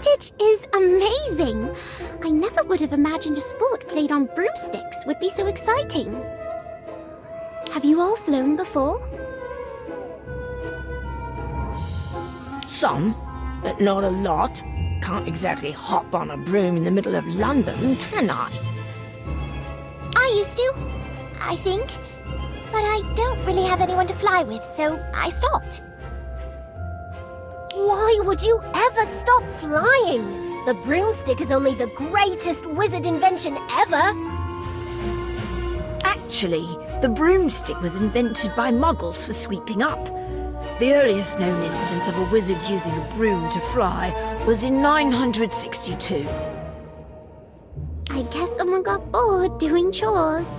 Quidditch is amazing! I never would have imagined a sport played on broomsticks would be so exciting. Have you all flown before? Some, but not a lot. Can't exactly hop on a broom in the middle of London, can I? I used to, I think. But I don't really have anyone to fly with, so I stopped. Why would you ever stop flying? The broomstick is only the greatest wizard invention ever. Actually, the broomstick was invented by muggles for sweeping up. The earliest known instance of a wizard using a broom to fly was in 962. I guess someone got bored doing chores.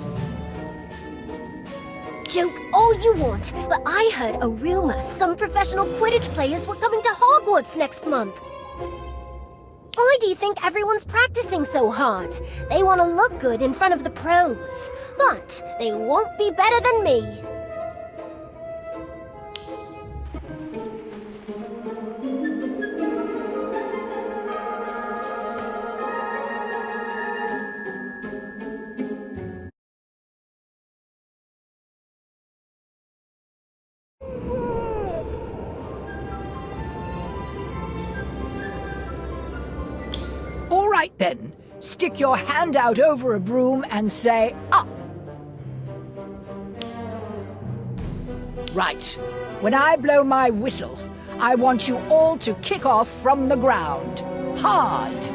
Joke all you want, but I heard a rumor some professional Quidditch players were coming to Hogwarts next month. Why do you think everyone's practicing so hard? They want to look good in front of the pros, but they won't be better than me. All right then, stick your hand out over a broom and say, up. Right. When I blow my whistle, I want you all to kick off from the ground. Hard.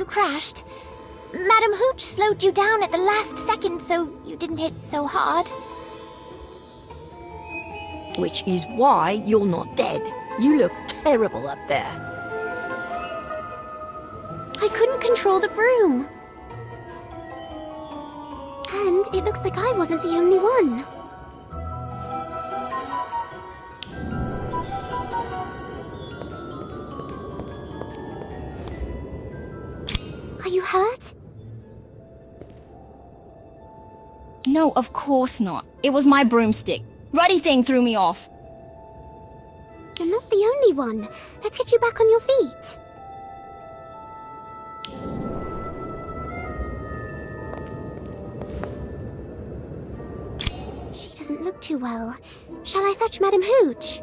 Crashed. Madam Hooch slowed you down at the last second so you didn't hit so hard. Which is why you're not dead. You look terrible up there. I couldn't control the broom. And it looks like I wasn't the only one. Are you hurt? No, of course not. It was my broomstick. Ruddy thing threw me off. You're not the only one. Let's get you back on your feet. She doesn't look too well. Shall I fetch Madam Hooch?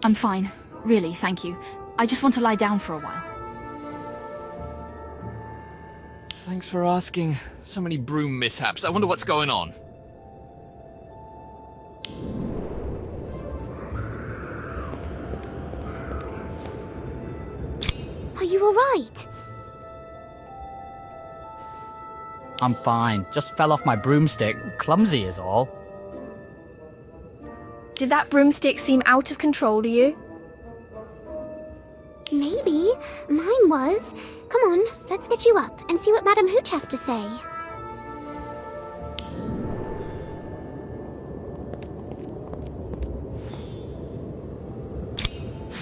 I'm fine. Really, thank you. I just want to lie down for a while. Thanks for asking. So many broom mishaps. I wonder what's going on. Are you alright? I'm fine. Just fell off my broomstick. Clumsy is all. Did that broomstick seem out of control to you? Maybe. Mine was. Come on, let's get you up and see what Madam Hooch has to say.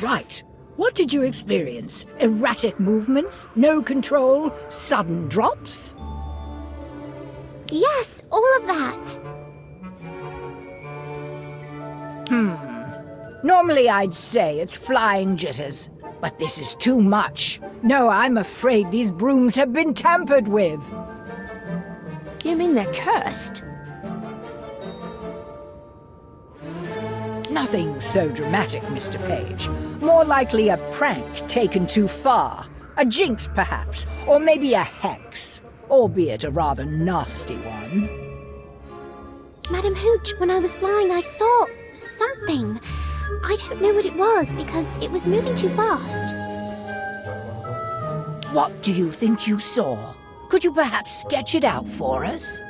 Right. What did you experience? Erratic movements? No control? Sudden drops? Yes, all of that. Normally I'd say it's flying jitters, but this is too much. No, I'm afraid these brooms have been tampered with. You mean they're cursed? Nothing so dramatic, Mr. Page. More likely a prank taken too far. A jinx, perhaps, or maybe a hex, albeit a rather nasty one. Madam Hooch, when I was flying, I saw something. I don't know what it was because it was moving too fast. What do you think you saw? Could you perhaps sketch it out for us?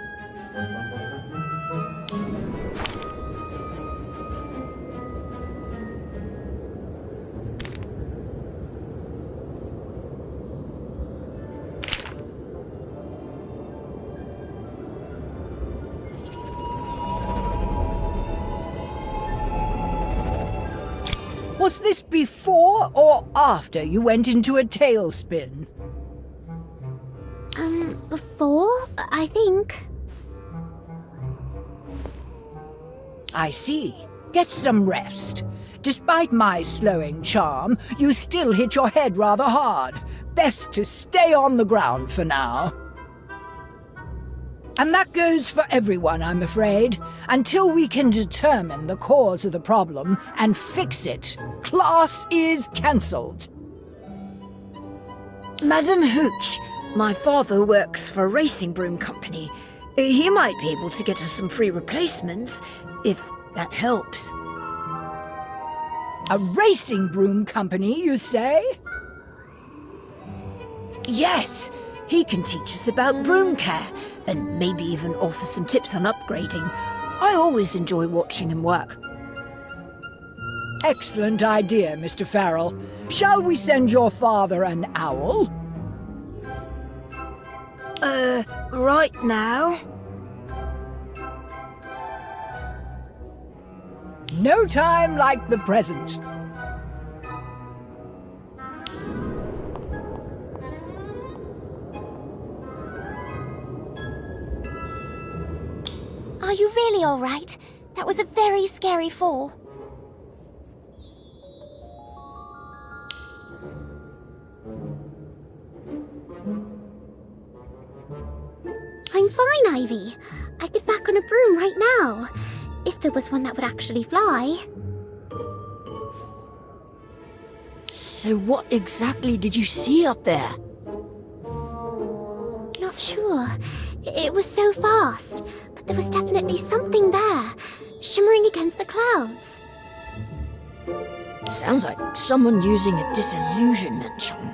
Was this before or after you went into a tailspin? Before, I think. I see. Get some rest. Despite my slowing charm, you still hit your head rather hard. Best to stay on the ground for now. And that goes for everyone, I'm afraid. Until we can determine the cause of the problem and fix it, class is cancelled. Madam Hooch, my father works for a racing broom company. He might be able to get us some free replacements, if that helps. A racing broom company, you say? Yes, he can teach us about broom care, and maybe even offer some tips on upgrading. I always enjoy watching him work. Excellent idea, Mr. Farrell. Shall we send your father an owl? Right now? No time like the present. Are you really all right? That was a very scary fall. I'm fine, Ivy. I'd get back on a broom right now, if there was one that would actually fly. So what exactly did you see up there? Not sure. It was so fast, but there was definitely something there, shimmering against the clouds. Sounds like someone using a disillusionment charm.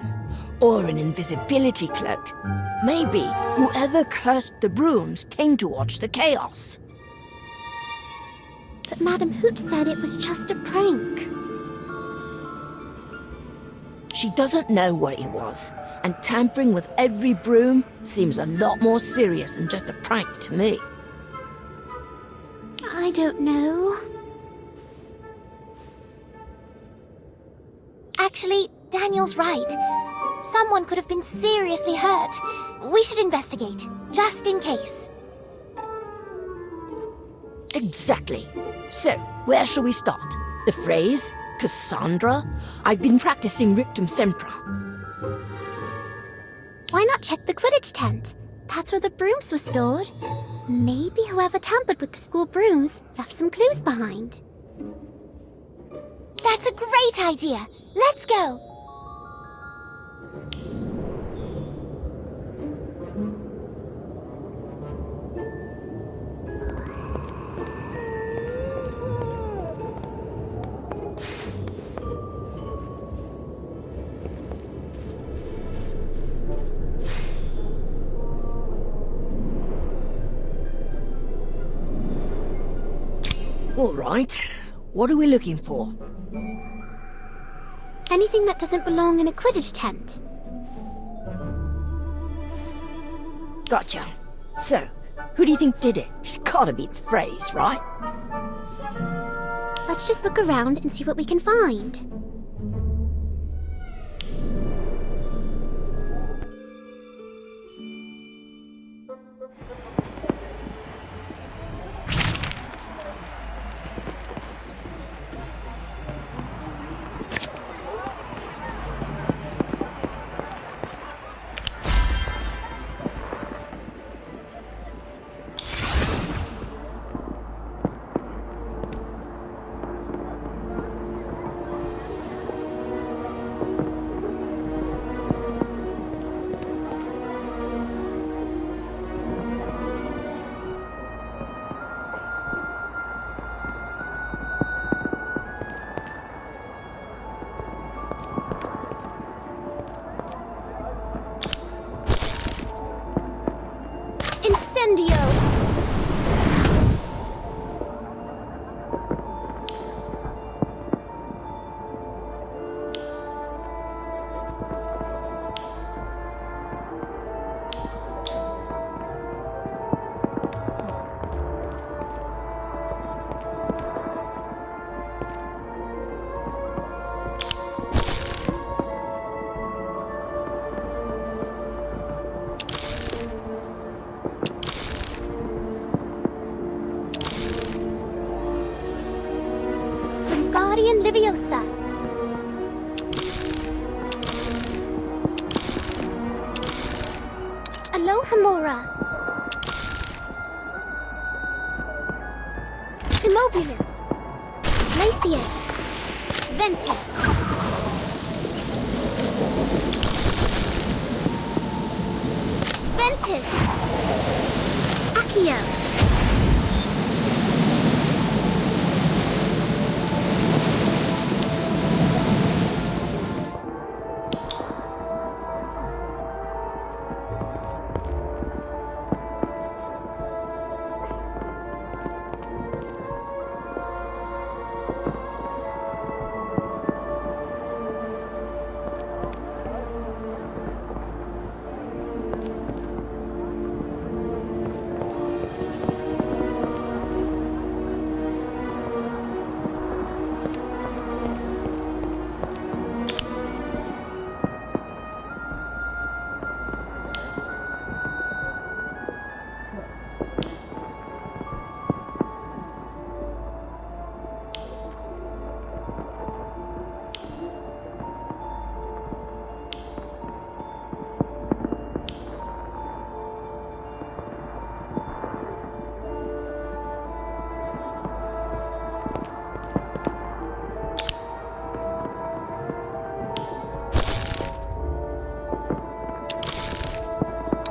Or an invisibility cloak. Maybe whoever cursed the brooms came to watch the chaos. But Madam Hooch said it was just a prank. She doesn't know what it was, and tampering with every broom seems a lot more serious than just a prank to me. I don't know. Actually, Daniel's right. Someone could have been seriously hurt. We should investigate, just in case. Exactly. So, where shall we start? The phrase, Cassandra? I've been practicing Rictum Sempra. Why not check the Quidditch tent? That's where the brooms were stored. Maybe whoever tampered with the school brooms left some clues behind. That's a great idea! Let's go! All right. What are we looking for? Anything that doesn't belong in a Quidditch tent. Gotcha. So, who do you think did it? It's gotta be the phrase, right? Let's just look around and see what we can find. Incendio! Wingardium Leviosa. Alohomora. Immobilis. Glacius. Ventus. Ventus. Accio.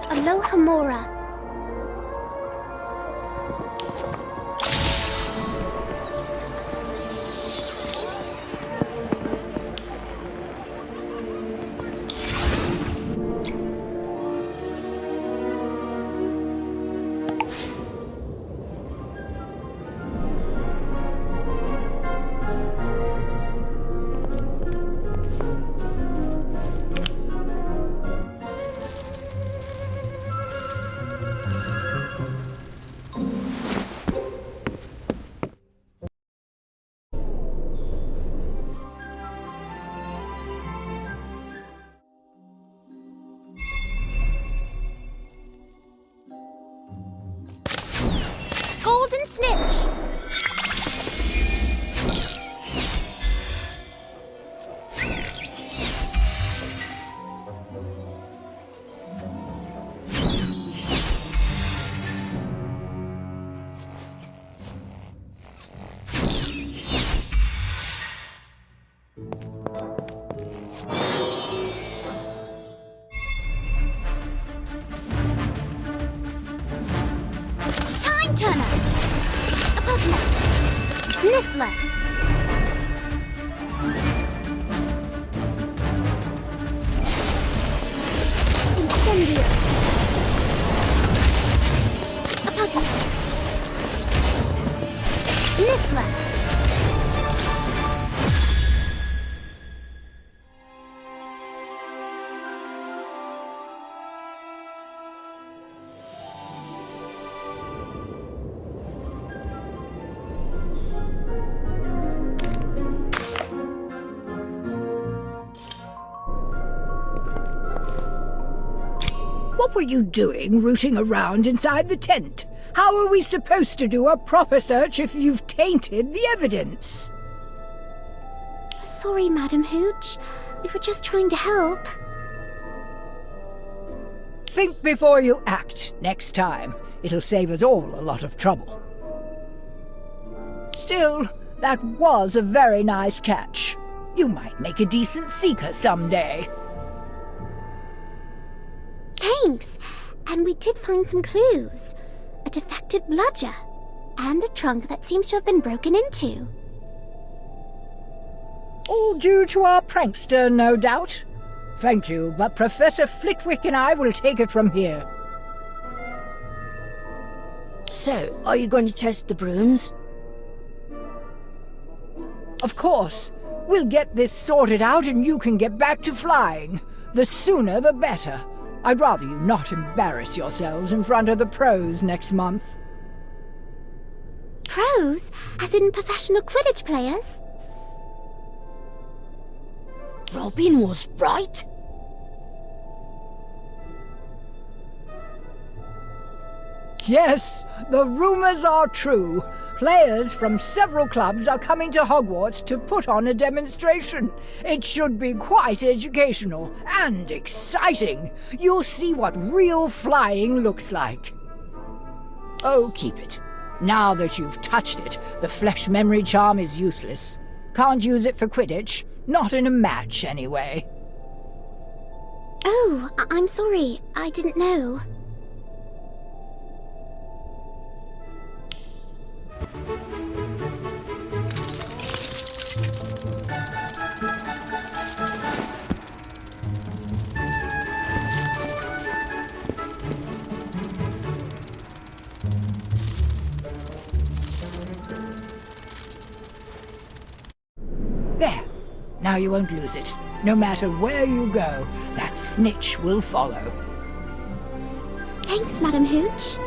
Alohomora. Niffler. Apocalypse. Niffler. Incendio. Apocalypse. Niffler. What were you doing rooting around inside the tent? How are we supposed to do a proper search if you've tainted the evidence? Sorry, Madam Hooch. We were just trying to help. Think before you act next time. It'll save us all a lot of trouble. Still, that was a very nice catch. You might make a decent seeker someday. Thanks. And we did find some clues. A defective bludger. And a trunk that seems to have been broken into. All due to our prankster, no doubt. Thank you, but Professor Flitwick and I will take it from here. So, are you going to test the brooms? Of course. We'll get this sorted out and you can get back to flying. The sooner the better. I'd rather you not embarrass yourselves in front of the pros next month. Pros? As in professional Quidditch players? Robin was right? Yes, the rumors are true. Players from several clubs are coming to Hogwarts to put on a demonstration. It should be quite educational and exciting. You'll see what real flying looks like. Oh, keep it. Now that you've touched it, the flesh memory charm is useless. Can't use it for Quidditch. Not in a match, anyway. Oh, I'm sorry. I didn't know. There. Now you won't lose it. No matter where you go, that snitch will follow. Thanks, Madam Hooch.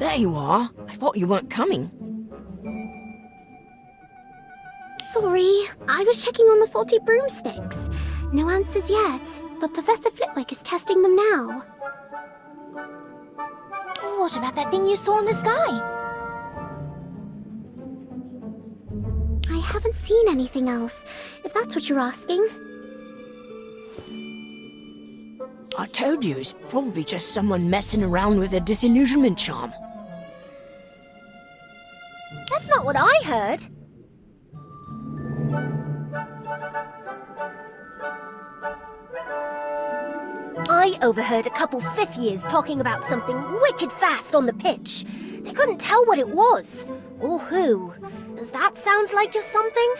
There you are. I thought you weren't coming. Sorry, I was checking on the faulty broomsticks. No answers yet, but Professor Flitwick is testing them now. What about that thing you saw in the sky? I haven't seen anything else, if that's what you're asking. I told you it's probably just someone messing around with a disillusionment charm. That's not what I heard. I overheard a couple fifth years talking about something wicked fast on the pitch. They couldn't tell what it was, or who. Does that sound like you're something?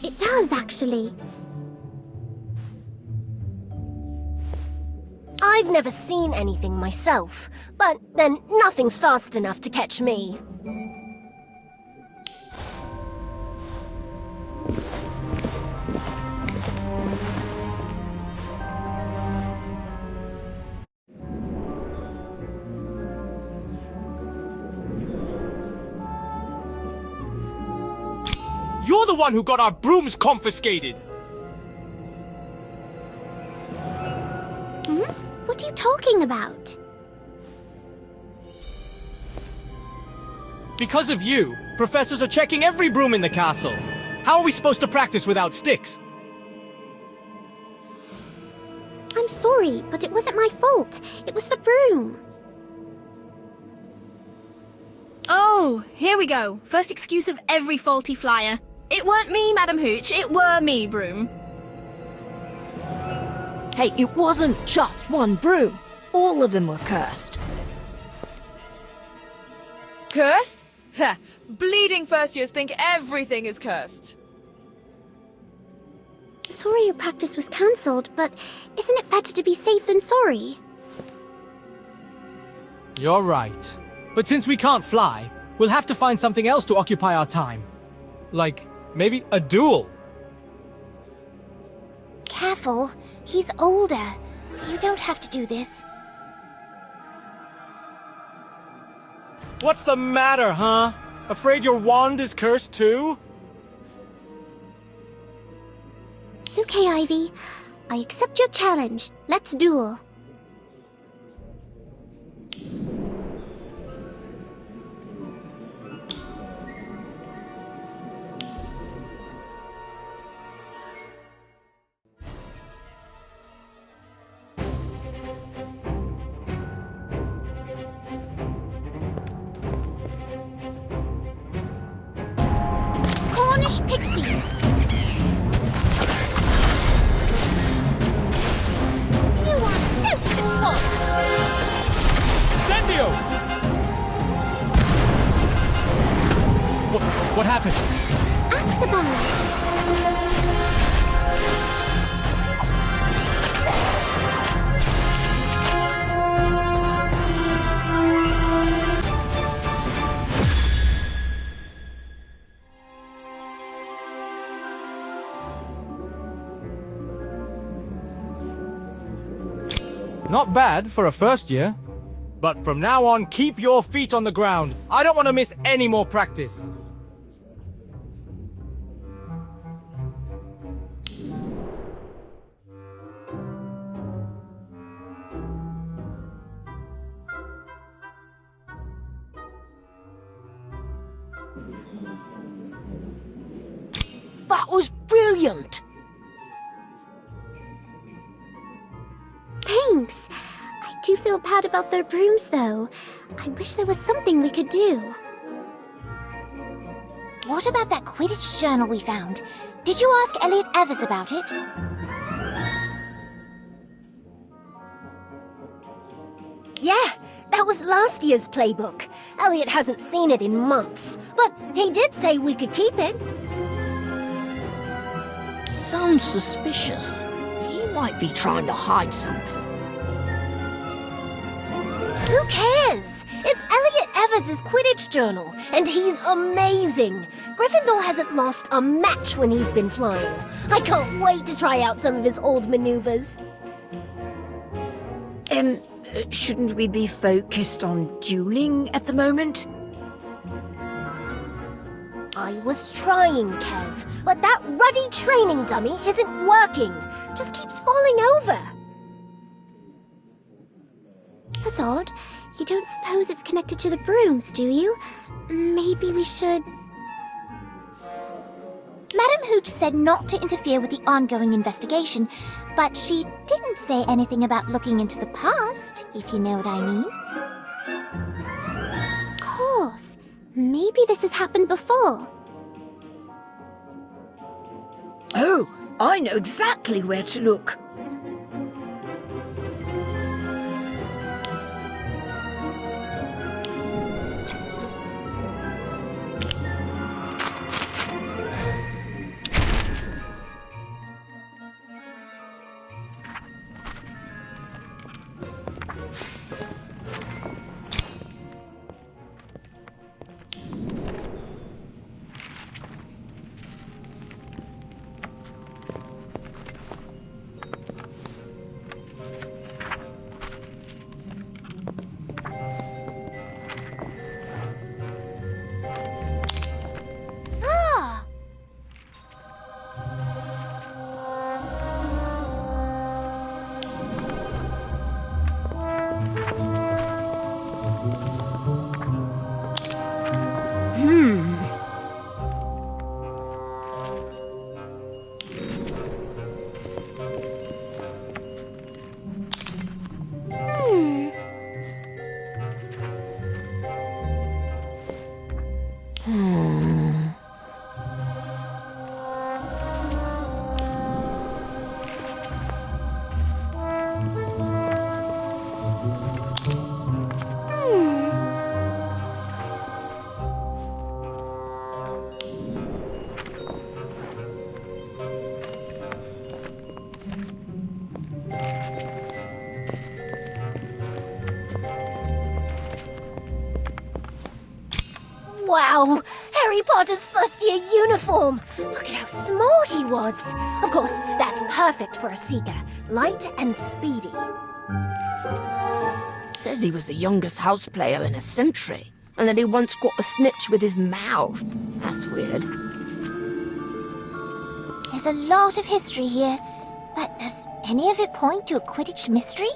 It does, actually. I've never seen anything myself, but then nothing's fast enough to catch me. You're the one who got our brooms confiscated! What are you talking about? Because of you, professors are checking every broom in the castle. How are we supposed to practice without sticks? I'm sorry, but it wasn't my fault. It was the broom. Oh, here we go. First excuse of every faulty flyer. It weren't me, Madam Hooch. It were me, broom. Hey, it wasn't just one broom. All of them were cursed. Cursed? Ha! Bleeding first years think everything is cursed. Sorry your practice was cancelled, but isn't it better to be safe than sorry? You're right. But since we can't fly, we'll have to find something else to occupy our time. Like, maybe a duel. Careful, he's older. You don't have to do this. What's the matter, huh? Afraid your wand is cursed too? It's okay, Ivy. I accept your challenge. Let's duel. Cornish pixies! You are beautiful! Incendio! What happened? Azkaban! Not bad for a first year. But from now on, keep your feet on the ground. I don't want to miss any more practice. That was brilliant! Thanks. I do feel bad about their brooms, though. I wish there was something we could do. What about that Quidditch journal we found? Did you ask Elliot Evers about it? Yeah, that was last year's playbook. Elliot hasn't seen it in months, but he did say we could keep it. Sounds suspicious. He might be trying to hide something. Who cares? It's Elliot Evers' Quidditch journal, and he's amazing. Gryffindor hasn't lost a match when he's been flying. I can't wait to try out some of his old maneuvers. Shouldn't we be focused on dueling at the moment? I was trying, Kev, but that ruddy training dummy isn't working. Just keeps falling over. That's odd. You don't suppose it's connected to the brooms, do you? Maybe we should... Madam Hooch said not to interfere with the ongoing investigation, but she didn't say anything about looking into the past, if you know what I mean. Of course. Maybe this has happened before. Oh, I know exactly where to look. Wow! Harry Potter's first year uniform! Look at how small he was! Of course, that's perfect for a seeker. Light and speedy. Says he was the youngest house player in a century, and that he once caught a snitch with his mouth. That's weird. There's a lot of history here, but does any of it point to a Quidditch mystery?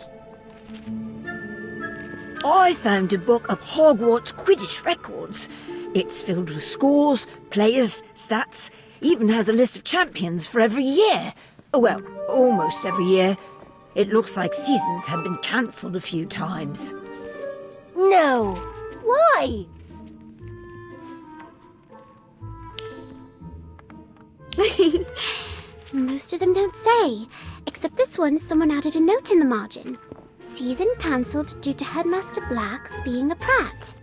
I found a book of Hogwarts Quidditch records. It's filled with scores, players, stats, even has a list of champions for every year. Well, almost every year. It looks like seasons have been cancelled a few times. No! Why? Most of them don't say, except this one someone added a note in the margin. Season cancelled due to Headmaster Black being a prat.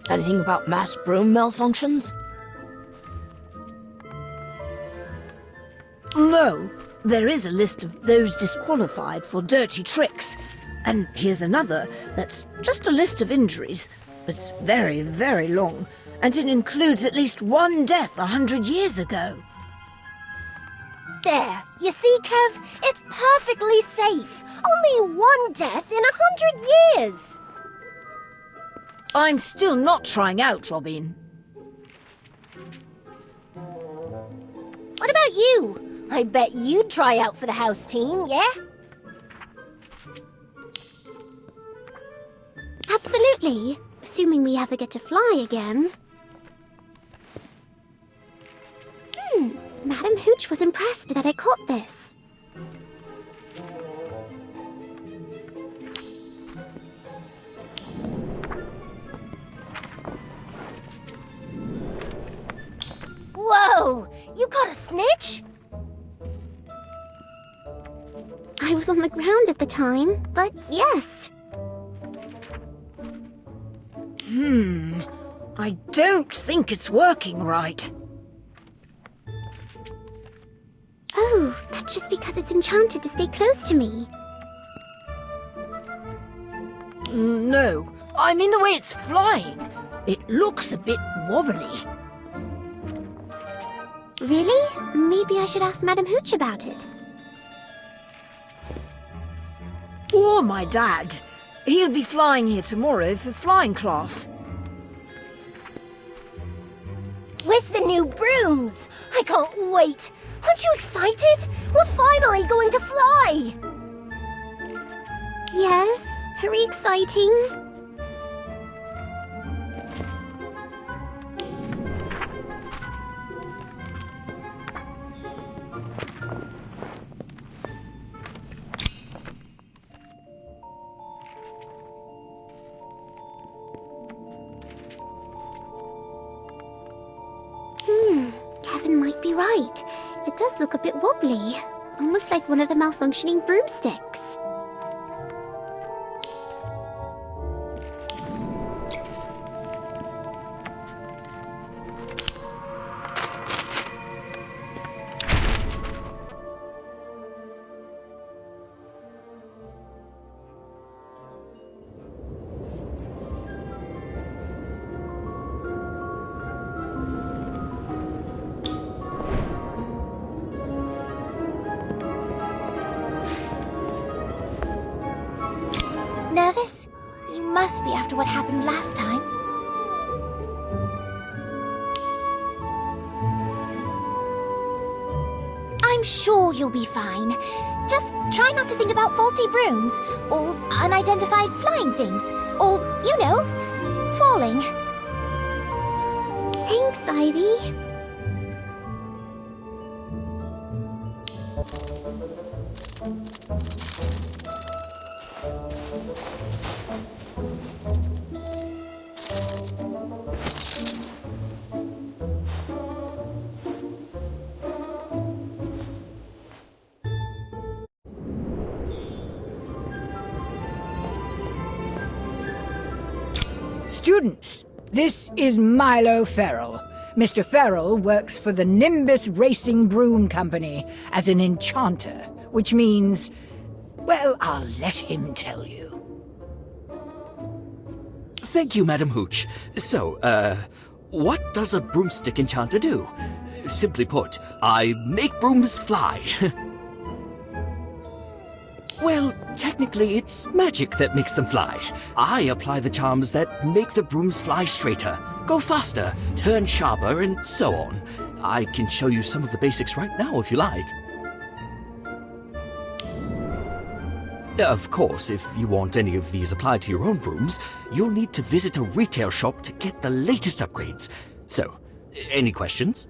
Anything about mass broom malfunctions? No, there is a list of those disqualified for dirty tricks. And here's another that's just a list of injuries. It's very, very long, and it includes at least one death 100 years ago. There, you see, Kev? It's perfectly safe. Only one death in 100 years. I'm still not trying out, Robin. What about you? I bet you'd try out for the house team, yeah? Absolutely, assuming we ever get to fly again. Madam Hooch was impressed that I caught this. Whoa! You caught a snitch? I was on the ground at the time, but yes. I don't think it's working right. Oh, that's just because it's enchanted to stay close to me. No, I mean the way it's flying. It looks a bit wobbly. Really? Maybe I should ask Madam Hooch about it. Or my dad. He'll be flying here tomorrow for flying class. With the new brooms! I can't wait! Aren't you excited? We're finally going to fly! Yes, very exciting. Kevin might be right. It does look a bit wobbly. Almost like one of the malfunctioning broomsticks. Nervous? You must be after what happened last time. I'm sure you'll be fine. Just try not to think about faulty brooms, or unidentified flying things, or, you know, falling. Thanks, Ivy. Students, this is Milo Ferrell. Mr. Ferrell works for the Nimbus Racing Broom Company as an enchanter, which means, well, I'll let him tell you. Thank you, Madam Hooch. So, what does a broomstick enchanter do? Simply put, I make brooms fly. Well, technically, it's magic that makes them fly. I apply the charms that make the brooms fly straighter, go faster, turn sharper, and so on. I can show you some of the basics right now if you like. Of course, if you want any of these applied to your own brooms, you'll need to visit a retail shop to get the latest upgrades. So, any questions?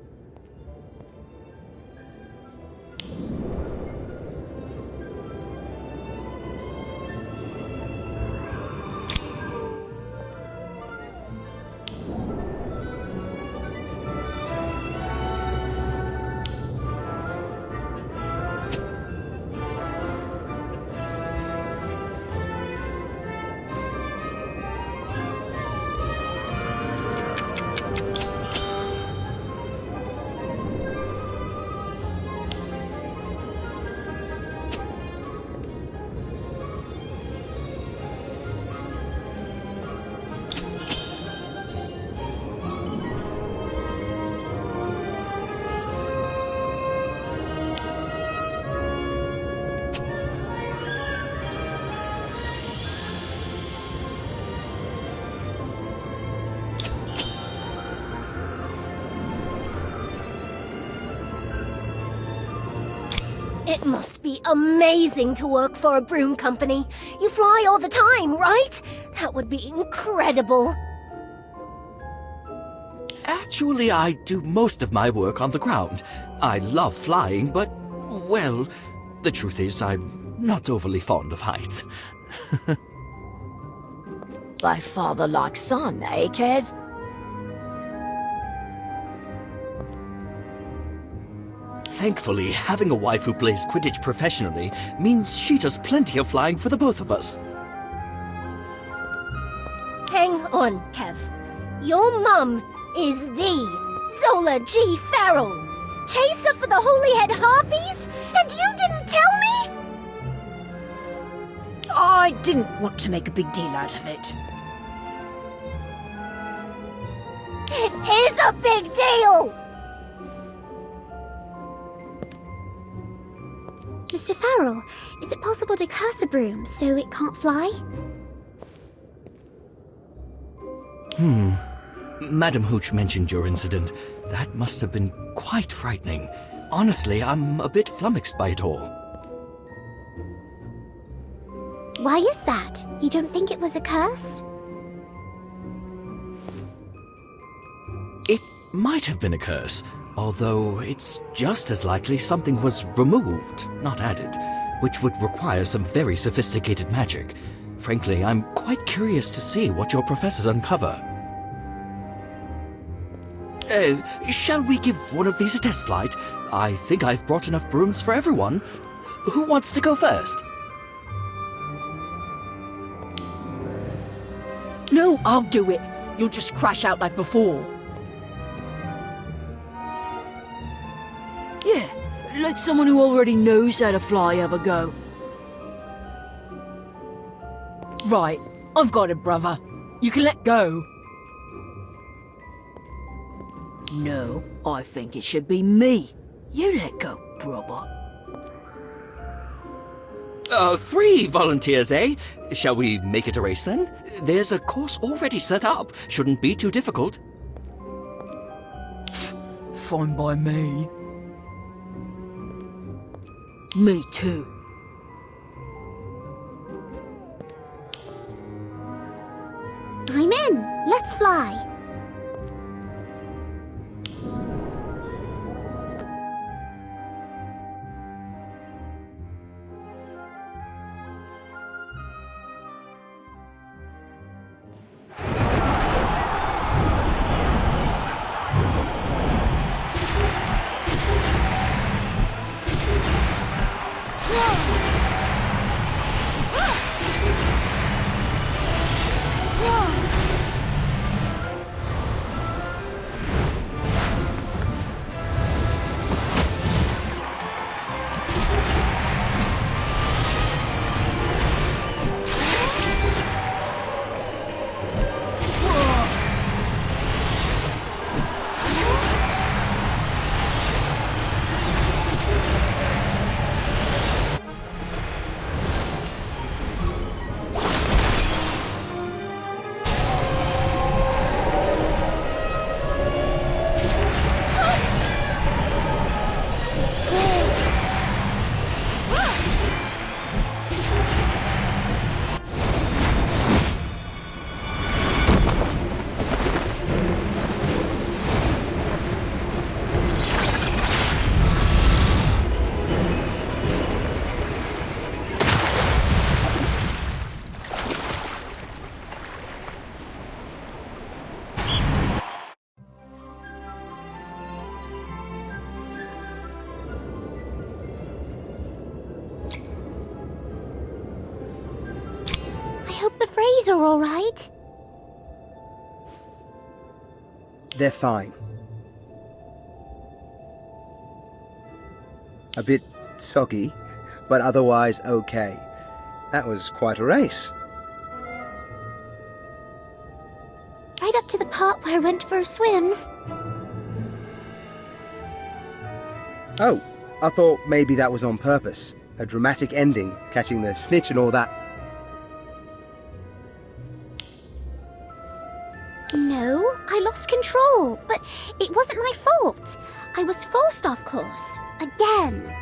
It must be amazing to work for a broom company. You fly all the time, right? That would be incredible. Actually, I do most of my work on the ground. I love flying, but, well, the truth is I'm not overly fond of heights. Like father, like son, eh, Kev? Thankfully, having a wife who plays Quidditch professionally means she does plenty of flying for the both of us. Hang on, Kev. Your mum is the Zola G. Farrell, chaser for the Holyhead Harpies? And you didn't tell me? I didn't want to make a big deal out of it. It is a big deal! Mr. Farrell, is it possible to curse a broom so it can't fly? Madam Hooch mentioned your incident. That must have been quite frightening. Honestly, I'm a bit flummoxed by it all. Why is that? You don't think it was a curse? It might have been a curse, although it's just as likely something was removed, not added, which would require some very sophisticated magic. Frankly, I'm quite curious to see what your professors uncover. Shall we give one of these a test flight? I think I've brought enough brooms for everyone. Who wants to go first? No, I'll do it. You'll just crash out like before. Yeah, let someone who already knows how to fly have a go. Right, I've got it, brother. You can let go. No, I think it should be me. You let go, brother. 3 volunteers, eh? Shall we make it a race then? There's a course already set up. Shouldn't be too difficult. Fine by me. Me too. I'm in. Let's fly. Are all right? They're fine. A bit soggy, but otherwise okay. That was quite a race. Right up to the part where I went for a swim. Oh, I thought maybe that was on purpose. A dramatic ending, catching the snitch and all that. No, I lost control, but it wasn't my fault. I was forced off course. Again.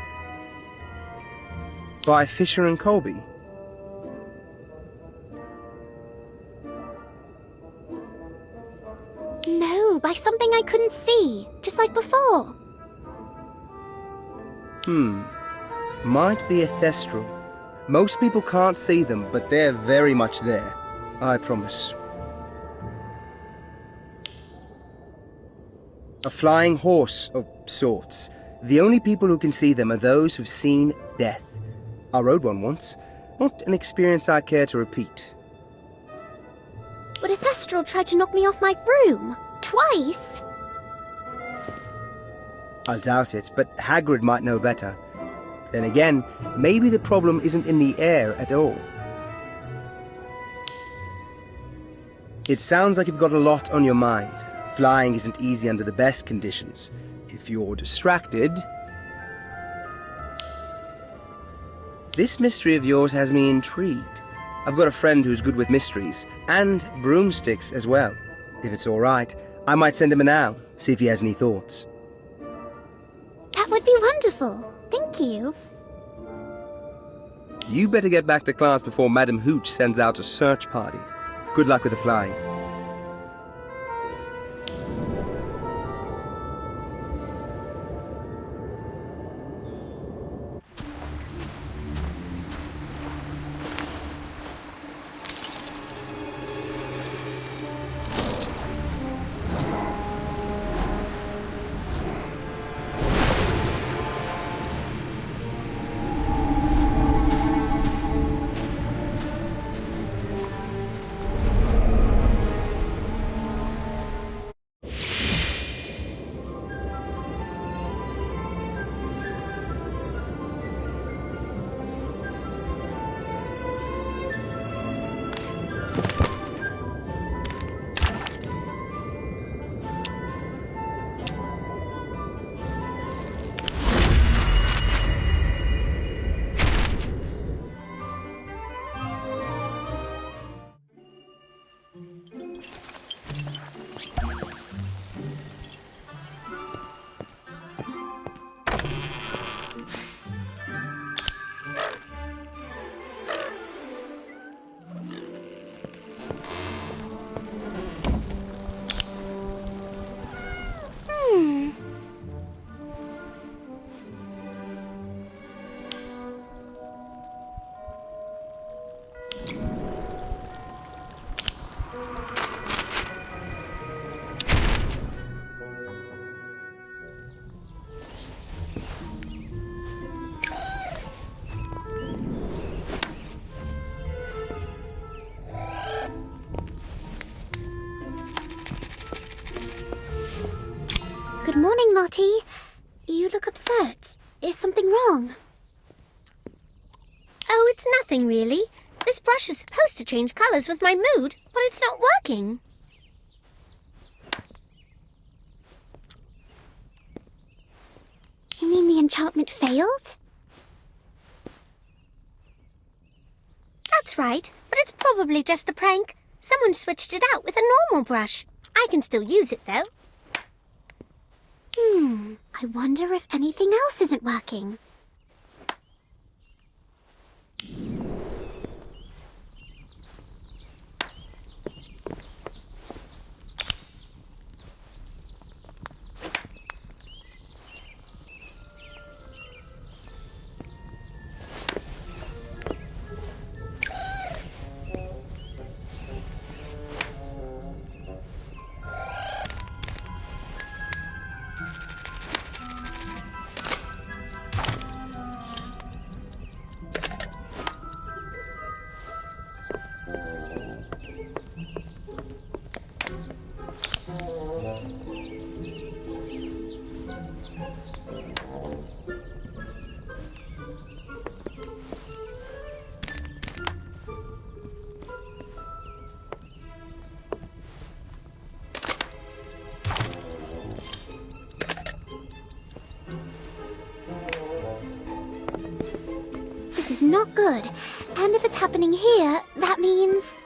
By Fisher and Colby? No, by something I couldn't see, just like before. Might be a thestral. Most people can't see them, but they're very much there. I promise. A flying horse of sorts. The only people who can see them are those who've seen death. I rode one once. Not an experience I care to repeat. But a thestral tried to knock me off my broom. Twice. I doubt it, but Hagrid might know better. Then again, maybe the problem isn't in the air at all. It sounds like you've got a lot on your mind. Flying isn't easy under the best conditions. If you're distracted... This mystery of yours has me intrigued. I've got a friend who's good with mysteries, and broomsticks as well. If it's all right, I might send him a now, see if he has any thoughts. That would be wonderful. Thank you. You better get back to class before Madam Hooch sends out a search party. Good luck with the flying. Good morning, Lottie. You look upset. Is something wrong? Oh, it's nothing really. This brush is supposed to change colours with my mood, but it's not working. You mean the enchantment failed? That's right, but it's probably just a prank. Someone switched it out with a normal brush. I can still use it, though. I wonder if anything else isn't working. This is not good. And if it's happening here, that means...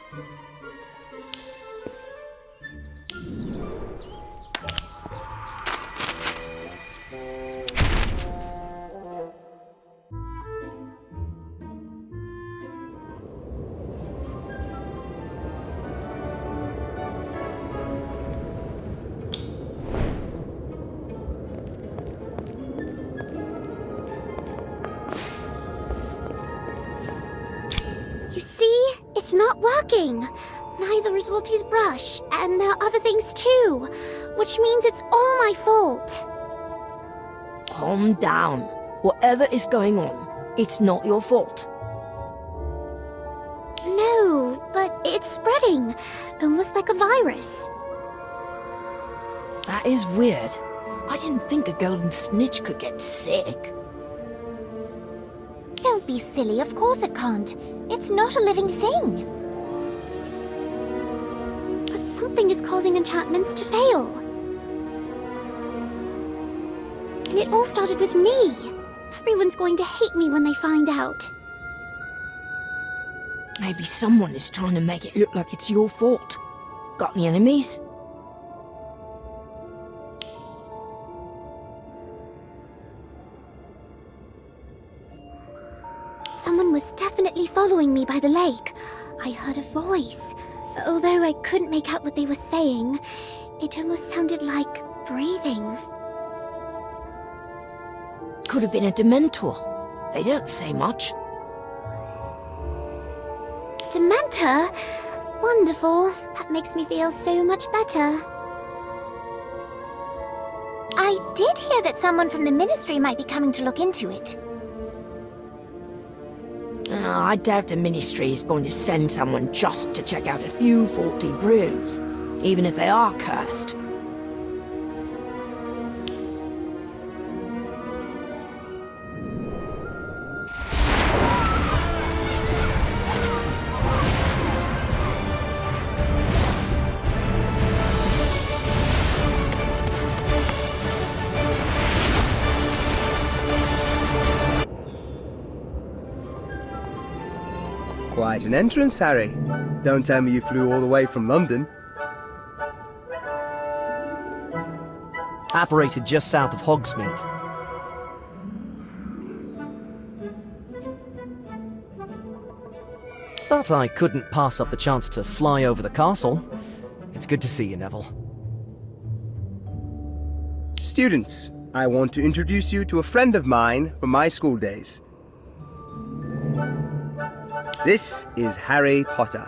You see? It's not working. Neither is Lottie's brush, and there are other things too, which means it's all my fault. Calm down. Whatever is going on, it's not your fault. No, but it's spreading, almost like a virus. That is weird. I didn't think a golden snitch could get sick. Don't be silly, of course it can't. It's not a living thing. But something is causing enchantments to fail. And it all started with me. Everyone's going to hate me when they find out. Maybe someone is trying to make it look like it's your fault. Got any enemies? Someone was definitely following me by the lake. I heard a voice. Although I couldn't make out what they were saying, it almost sounded like breathing. Could have been a Dementor. They don't say much. Dementor? Wonderful. That makes me feel so much better. I did hear that someone from the Ministry might be coming to look into it. I doubt the Ministry is going to send someone just to check out a few faulty brooms, even if they are cursed. Quite an entrance, Harry. Don't tell me you flew all the way from London. Operated just south of Hogsmeade. But I couldn't pass up the chance to fly over the castle. It's good to see you, Neville. Students, I want to introduce you to a friend of mine from my school days. This is Harry Potter.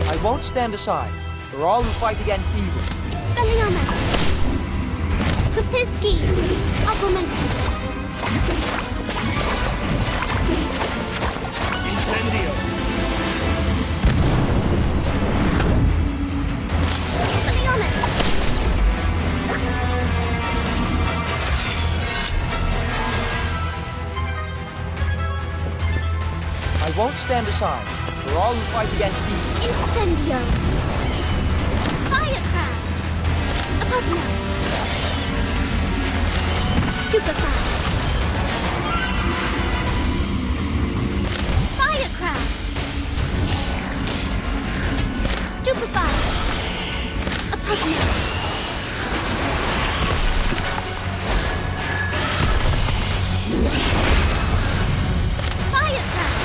I won't stand aside for all who fight against evil. Expelliarmus! Propisci! Augmented! Incendio! Expelliarmus! I won't stand aside for all who fight against evil. Incendio! Firecraft! Apopno! Stupefy! Firecraft! Stupefy! Apopno! Firecraft!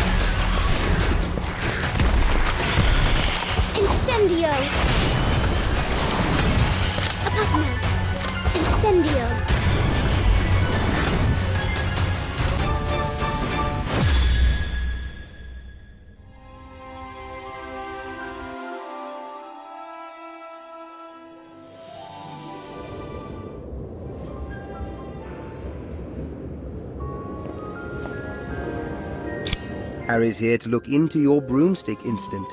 Incendio! Apopno! Incendio! Harry's here to look into your broomstick incident.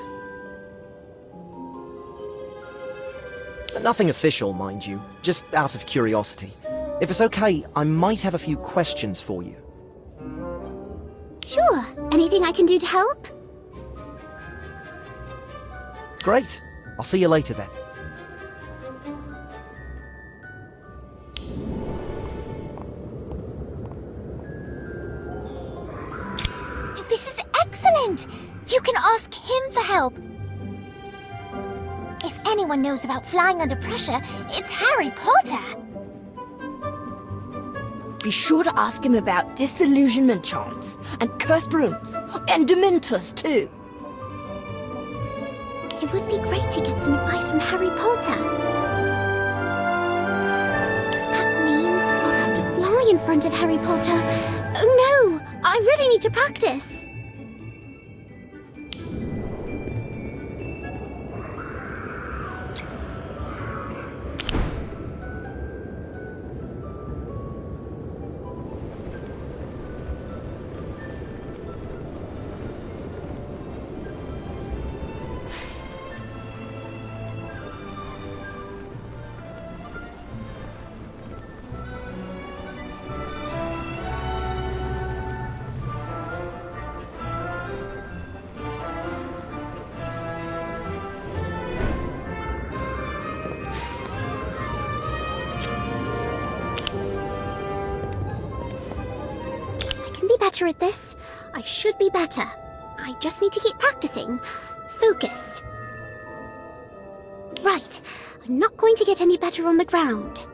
Nothing official, mind you, just out of curiosity. If it's okay, I might have a few questions for you. Sure. Anything I can do to help? Great. I'll see you later then. This is excellent! You can ask him for help. If anyone knows about flying under pressure, it's Harry Potter. Be sure to ask him about disillusionment charms, and cursed brooms, and Dementors too. It would be great to get some advice from Harry Potter. That means I'll have to fly in front of Harry Potter. Oh no! I really need to practice. better at this. I should be better. I just need to keep practicing. Focus. Right. I'm not going to get any better on the ground.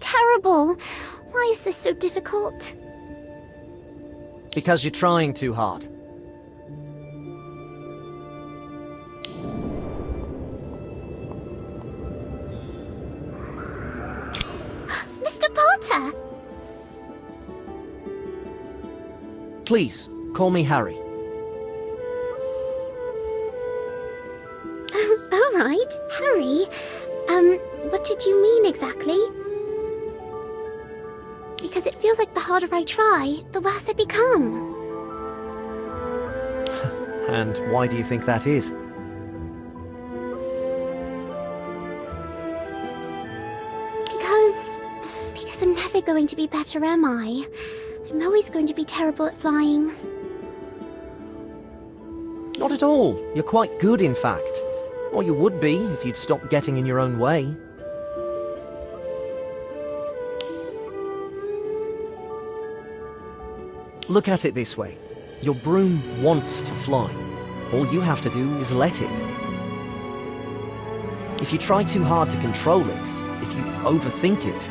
Terrible. Why is this so difficult? Because you're trying too hard. Mr. Potter! Please, call me Harry. All right, Harry. What did you mean exactly? Because it feels like the harder I try, the worse I become. And why do you think that is? Because I'm never going to be better, am I? I'm always going to be terrible at flying. Not at all. You're quite good, in fact. Or you would be if you'd stop getting in your own way. Look at it this way. Your broom wants to fly. All you have to do is let it. If you try too hard to control it, if you overthink it,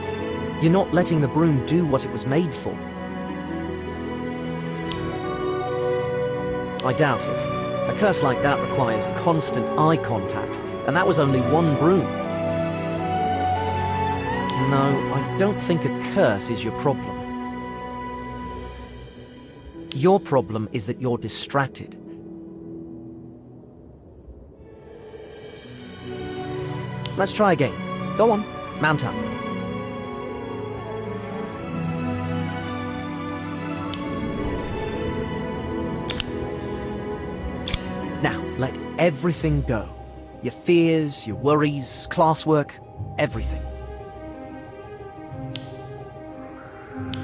you're not letting the broom do what it was made for. I doubt it. A curse like that requires constant eye contact, and that was only one broom. No, I don't think a curse is your problem. Your problem is that you're distracted. Let's try again. Go on, mount up. Now, let everything go. Your fears, your worries, classwork, everything.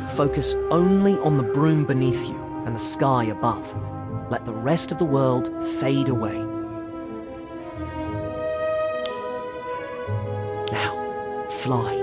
Focus only on the broom beneath you and the sky above. let the rest of the world fade away. Now, fly.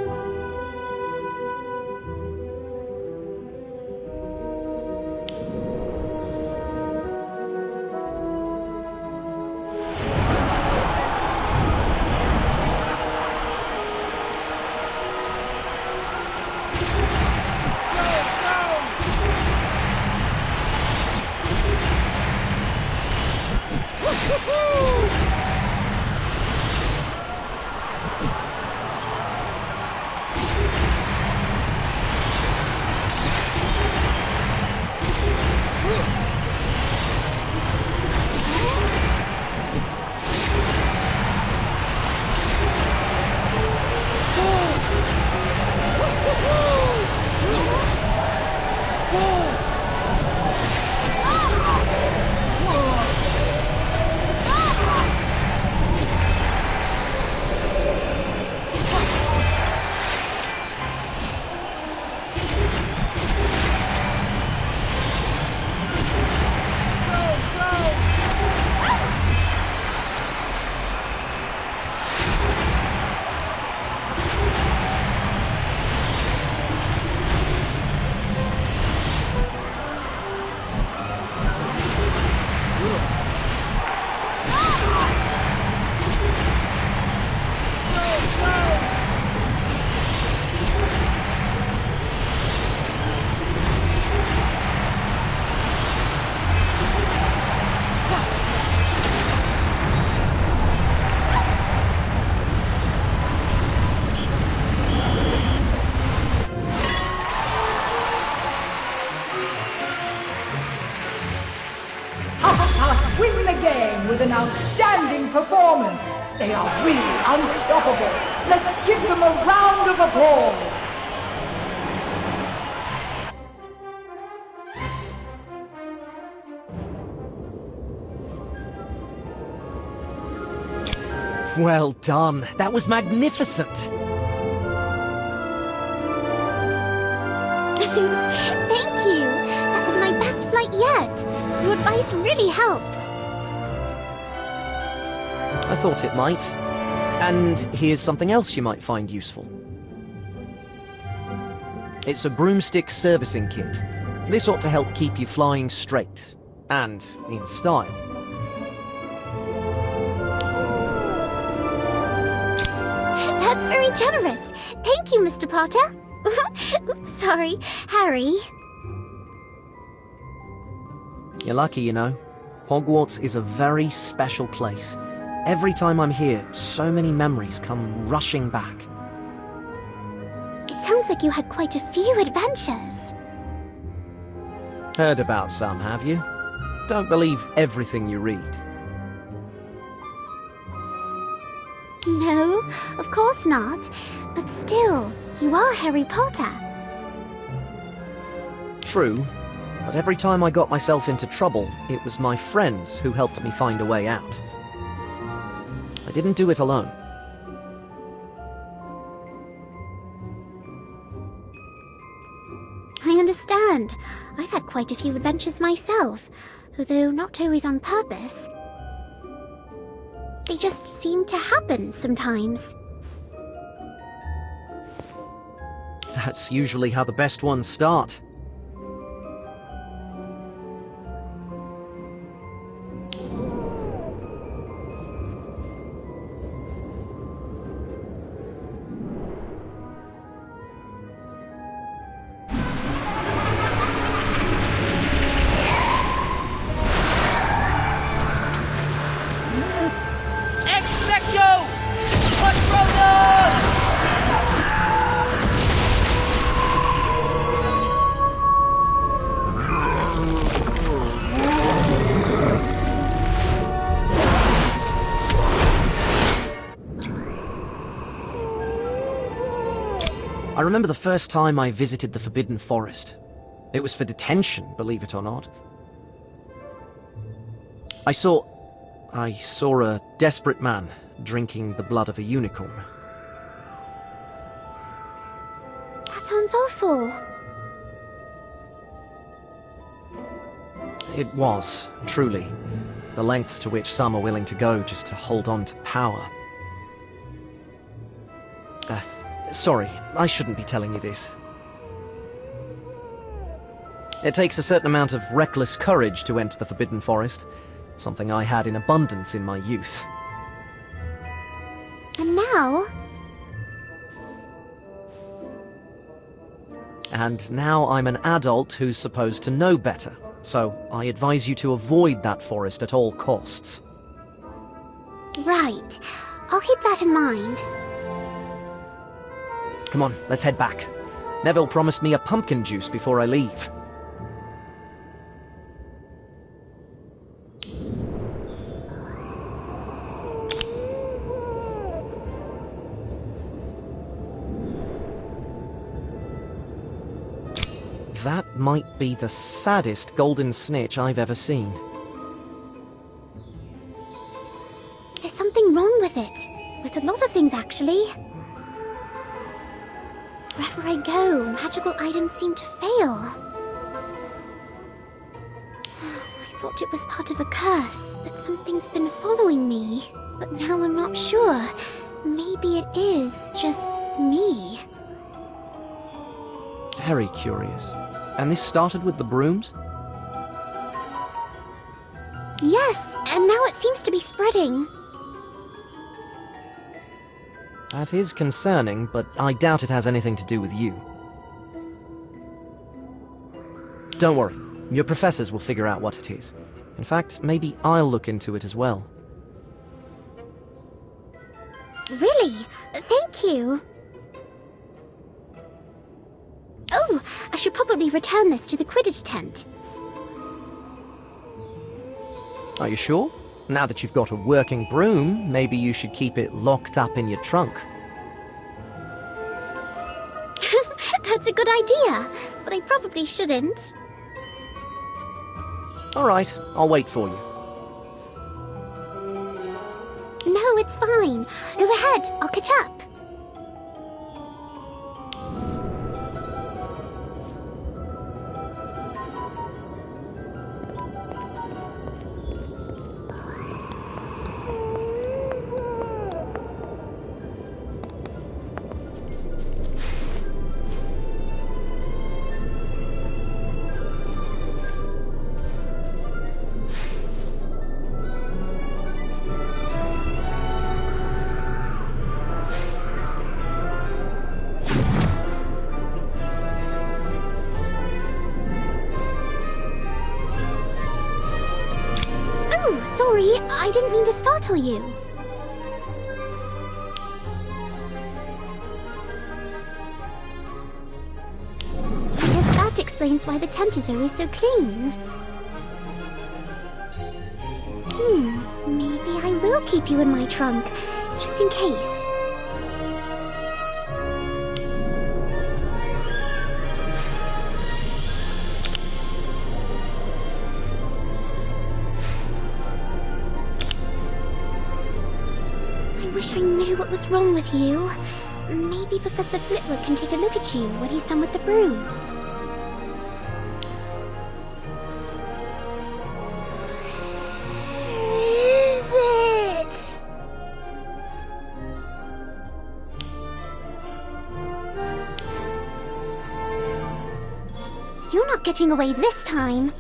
Win the game with an outstanding performance. They are really unstoppable. Let's give them a round of applause. Well done. That was magnificent. Thank you. That was my best flight yet. Your advice really helped. I thought it might. And here's something else you might find useful. It's a broomstick servicing kit. This ought to help keep you flying straight. And in style. That's very generous. Thank you, Mr. Potter. Oops, sorry, Harry. You're lucky, you know. Hogwarts is a very special place. Every time I'm here, so many memories come rushing back. It sounds like you had quite a few adventures. Heard about some, have you? Don't believe everything you read. No, of course not. But still, you are Harry Potter. True, but every time I got myself into trouble, it was my friends who helped me find a way out. I didn't do it alone. I understand. I've had quite a few adventures myself, although not always on purpose. They just seem to happen sometimes. That's usually how the best ones start. I remember the first time I visited the Forbidden Forest. It was for detention, believe it or not. I saw a desperate man drinking the blood of a unicorn. That sounds awful. it was, truly. The lengths to which some are willing to go just to hold on to power. Sorry, I shouldn't be telling you this. It takes a certain amount of reckless courage to enter the Forbidden Forest, something I had in abundance in my youth. And now? And now I'm an adult who's supposed to know better, so I advise you to avoid that forest at all costs. Right. I'll keep that in mind. Come on, let's head back. Neville promised me a pumpkin juice before I leave. That might be the saddest golden snitch I've ever seen. There's something wrong with it. With a lot of things, actually. Wherever I go, magical items seem to fail. I thought it was part of a curse, that something's been following me. But now I'm not sure. Maybe it is just me. Very curious. And this started with the brooms? Yes, and now it seems to be spreading. That is concerning, but I doubt it has anything to do with you. Don't worry, your professors will figure out what it is. In fact, maybe I'll look into it as well. Really? Thank you. Oh, I should probably return this to the Quidditch tent. Are you sure? Now that you've got a working broom, maybe you should keep it locked up in your trunk. That's a good idea, but I probably shouldn't. All right, I'll wait for you. No, it's fine. Go ahead, I'll catch up. Sorry, I didn't mean to startle you. I guess that explains why the tent is always so clean. Maybe I will keep you in my trunk, just in case. I wish I knew what was wrong with you. Maybe Professor Flitwick can take a look at you when he's done with the brooms. Is it? You're not getting away this time.